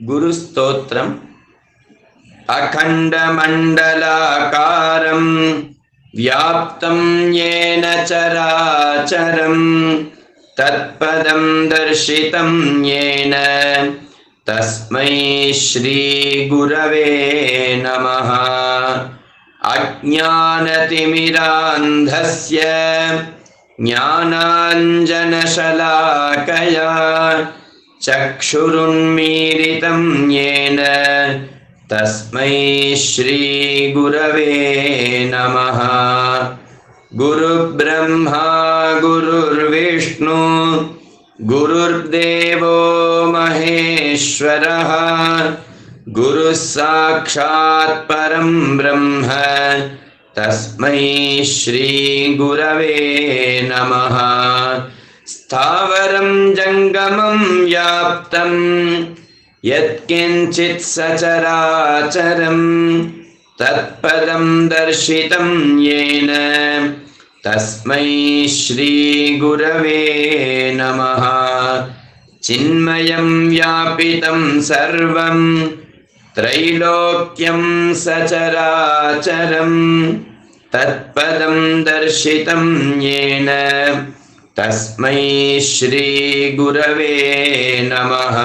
गुरुस्तोत्रम् अखण्डमण्डलाकारं व्याप्तं येन चराचरं तत्पदं दर्शितं येन तस्मै श्रीगुरवे नमः। अज्ञानतिमिरान्धस्य ज्ञानाञ्जनशलाकया चक्षुरुन्मीलितं येन तस्मै श्रीगुरवे नमः। गुरुब्रह्मा गुरुर्विष्णु गुरुर्देवो महेश्वरः गुरुः साक्षात् परं ब्रह्म तस्मै श्रीगुरवे नमः। स्थावरं जङ्गमं व्याप्तं यत्किञ्चित् सचराचरं तत्पदं दर्शितं येन तस्मै श्रीगुरवे नमः। चिन्मयं व्यापितं सर्वं त्रैलोक्यं सचराचरं तत्पदं दर्शितं येन तस्मै श्रीगुरवे नमः।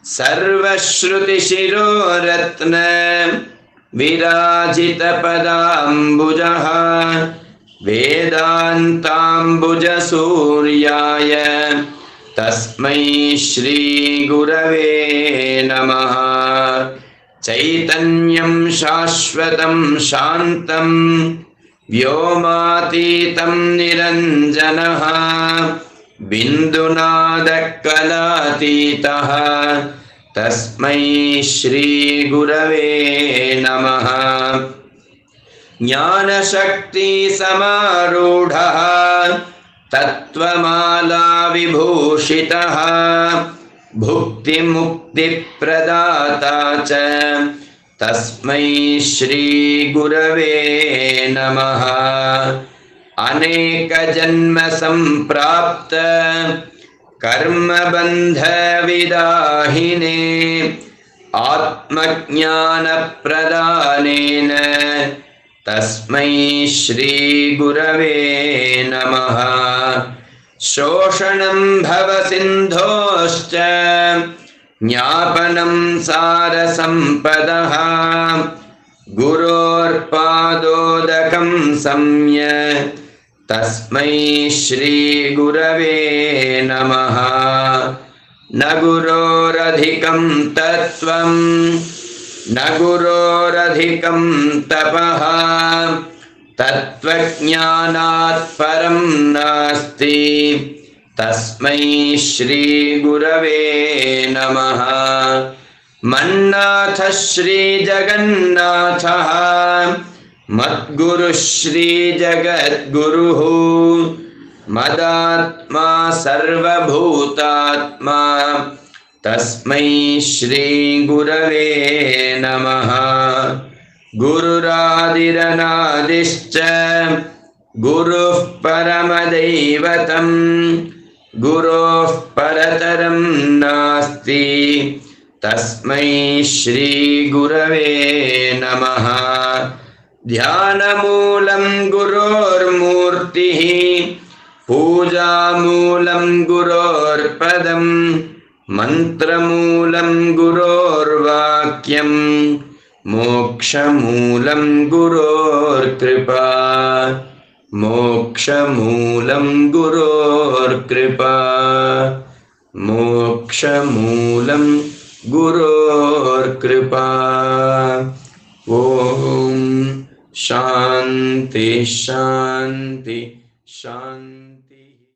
सर्वश्रुतिशिरोरत्न विराजितपदाम्बुजः वेदान्ताम्बुजसूर्याय तस्मै श्रीगुरवे नमः। चैतन्यं शाश्वतं शान्तं व्योमातीतं निरञ्जनः बिन्दुनादकलातीतः तस्मै श्रीगुरवे नमः। ज्ञानशक्तिसमारूढः तत्त्वमाला विभूषितः भुक्तिमुक्तिप्रदाता च तस्मै श्रीगुरवे नमः। अनेकजन्मसम्प्राप्त कर्मबन्धविदाहिने आत्मज्ञानप्रदानेन तस्मै श्रीगुरवे नमः। शोषणं भवसिन्धोश्च ज्ञापनं सारसम्पदः गुरोर्पादोदकं सम्यक् तस्मै श्रीगुरवे नमः। न गुरोरधिकं तत्त्वं न गुरोरधिकं तपः तत्त्वज्ञानात् परं नास्ति तस्मै श्रीगुरवे नमः। मन्नाथ श्रीजगन्नाथः मद्गुरुः श्रीजगद्गुरुः मदात्मा सर्वभूतात्मा तस्मै श्रीगुरवे नमः। गुरुरादिरनादिश्च गुरुः परमदैवतं गुरोः परतरं नास्ति तस्मै श्रीगुरवे नमः। ध्यानमूलं गुरोर्मूर्तिः पूजामूलं गुरोर्पदं मन्त्रमूलं गुरोर्वाक्यं मोक्षमूलं गुरोर्कृपा मोक्षमूलं गुरोर्कृपा मोक्षमूलं गुरोर्कृपा। ॐ शान्ति शान्ति शान्ति।